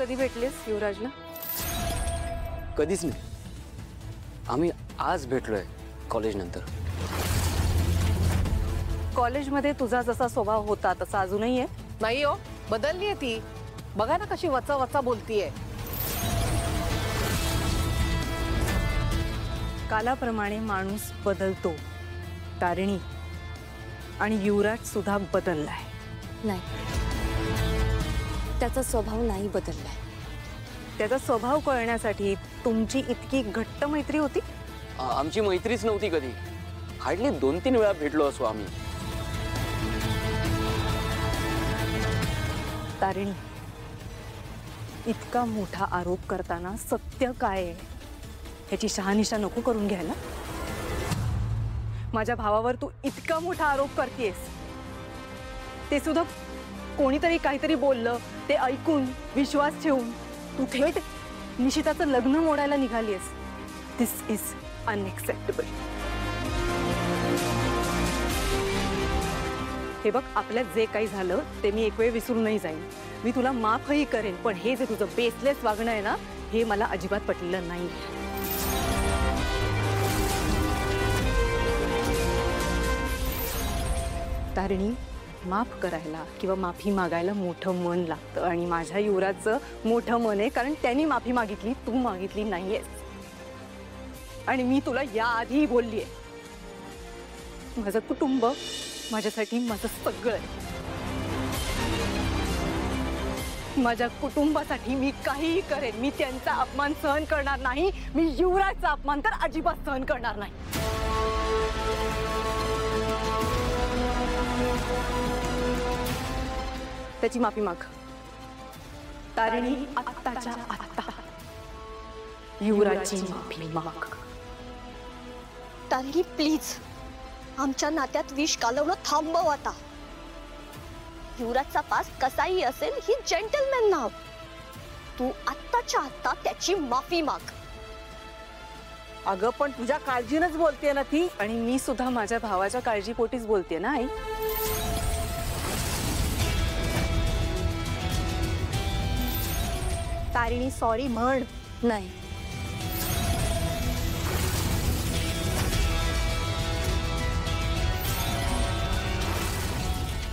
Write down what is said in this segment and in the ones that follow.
कधी भेटलीस युवराजला? कधीच नाही. आम्ही आज भेटलोय कॉलेज नंतर. कॉलेजमध्ये तुझा जसा स्वभाव होता तसा अजूनही आहे? नाही हो, बदललीये ती. बघा ना कशी वचा वचा बोलतीये. कालाप्रमाणे माणूस बदलतो तारिणी, आणि युवराज सुद्धा बदललाय. नाही, त्याचा स्वभाव नाही बदललाय. त्याचा स्वभाव कळण्यासाठी तुमची इतकी घट्ट मैत्री होती? आमची मैत्रीच नव्हती कधी. हार्डली 2-3 वेळा भेटलो असो आम्ही. तारिणी, इतका मोठा आरोप करताना सत्य काय आहे ह्याची शहानिशा नको करून घ्यायला. माझ्या भावावर तू इतका मोठा आरोप करतेस, ते सुद्धा कोणीतरी काहीतरी बोललं ते ऐकून विश्वास ठेवून तू थेट निशिताचं लग्न मोडायला निघालीस. दिस इज अनएक्सेप्टेबल. हे बघ, आपल्यात जे काही झालं ते मी एक वेळ विसरून नाही जाईन. मी तुला माफही करेन, पण हे जे तुझं बेसलेस वागणं आहे ना, हे मला अजिबात पटलेलं नाही. तारिणी, माफ करायला किंवा माफी मागायला मोठं मन लागतं, आणि माझ्या युवराजचं मोठं मन आहे, कारण त्यांनी माफी मागितली, तू मागितली नाहीयेस. आणि मी तुला याआधी बोललीये, माझं कुटुंब माझ्यासाठी माझं सगळं आहे. माझ्या कुटुंबासाठी मी काहीही करेन. मी त्यांचा अपमान सहन करणार नाही. मी युवराजचा अपमान तर अजिबात सहन करणार नाही. त्याची माफी माग तारिणी, आत्ताच्या आत्ता युवराजची माफी माग. तारिणी प्लीज, आमच्या नात्यात विष कालवणं थांबव आता. युवराजचा पास कसाही असेल, ही जेंटलमॅन नाव. तू आत्ताच्या आत्ता त्याची माफी माग. अगं पण तुझ्या काळजीनच बोलतेय ना ती. आणि मी सुद्धा माझ्या भावाच्या काळजीपोटीच बोलते ना आई. तारिणी सॉरी म्हण. नाही,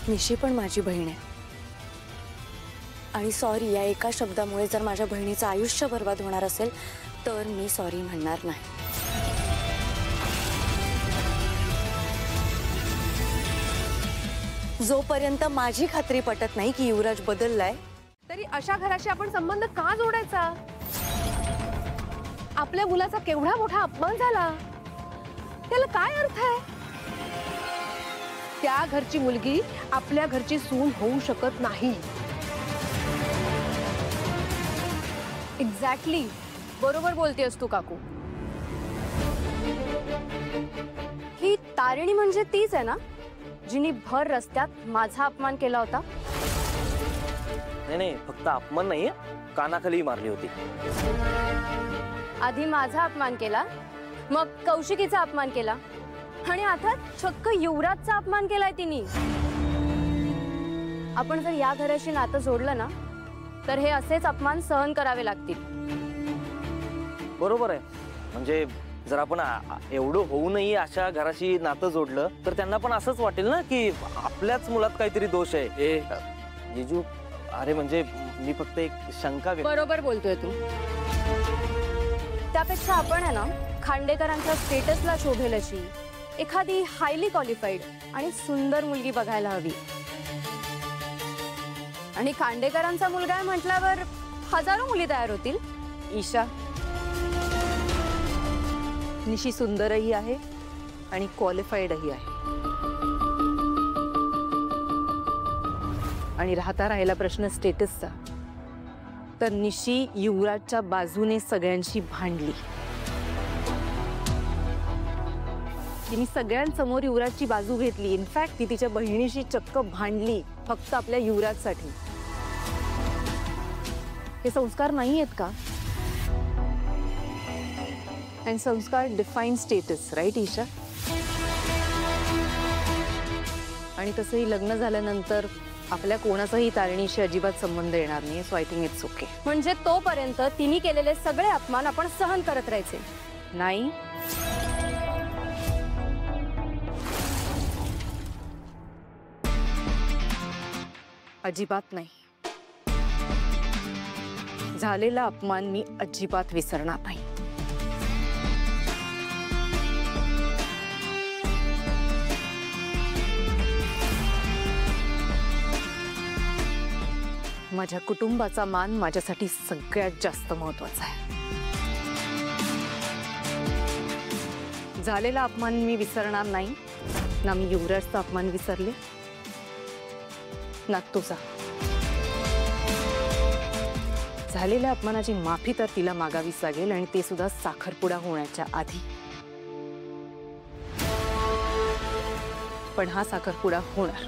निशी पण माझी बहीण आहे, आणि सॉरी या एका शब्दामुळे जर माझ्या बहिणीचं आयुष्य बर्बाद होणार असेल तर मी सॉरी म्हणणार नाही. जोपर्यंत माझी खात्री पटत नाही की युवराज बदललाय, तरी अशा घराशी आपण संबंध का जोडायचा? आपल्या मुलाचा केवढा मोठा अपमान झाला, त्याला काय अर्थ आहे? त्या घरची मुलगी आपल्या घरची सून होऊ शकत नाही. एक्झॅक्टली बरोबर बोलतेस तू काकू. ही तारिणी म्हणजे तीच आहे ना जिने भर रस्त्यात माझा अपमान केला होता? नाही, फक्त अपमान नाहीये, कानाखाली मारली होती. आधी माझा अपमान केला, मग कौशिकीचा अपमान केला, आणि आता चक्क युवराजचा अपमान केलाय तिने. आपण जर या घराशी नातं जोडलं ना, तर हे असेच अपमान सहन करावे लागतील. बरोबर आहे. म्हणजे जर आपण एवढं होऊ नये अशा घराशी नातं जोडलं तर त्यांना पण असंच वाटेल ना की आपल्याच मुलात काहीतरी दोष आहे. जिजू, अरे म्हणजे मी फक्त एक शंका व्यक्त. बरोबर बोलतोय तू. त्यापेक्षा आपण आहे ना खांडेकरांच्या स्टेटसला शोभेल अशी एखादी हायली क्वालिफाईड आणि सुंदर मुलगी बघायला हवी. आणि खांडेकरांचा मुलगा म्हटल्यावर हजारो मुली तयार होतील. ईशा, निशी सुंदरही आहे आणि क्वालिफाईडही आहे. आणि राहिला प्रश्न स्टेटसचा, तर निशी युवराजच्या बाजूने सगळ्यांशी भांडली. तिने सगळ्यांसमोर युवराजची बाजू घेतली. इनफॅक्ट ती तिच्या बहिणीशी चक्क भांडली फक्त आपल्या युवराजसाठी. हे संस्कार नाही आहेत का? आणि संस्कार डिफाईन स्टेटस, राईट ईशा? आणि तसंही लग्न झाल्यानंतर आपल्या कोणाचाही तारिणीशी अजिबात संबंध येणार नाही, so I think it's okay. म्हणजे तोपर्यंत तिने केलेले सगळे अपमान आपण सहन करत राहायचे? नाही, अजिबात नाही. झालेला अपमान मी अजिबात विसरणार नाही. माझ्या कुटुंबाचा मान माझ्यासाठी सगळ्यात जास्त महत्वाचा आहे. झालेला अपमान मी विसरणार नाही. ना मी युवराजचा अपमान विसरले, ना तुझा. झालेल्या अपमानाची माफी तर तिला मागावीच लागेल, आणि ते सुद्धा साखरपुडा होण्याच्या आधी. पण हा साखरपुडा होणार.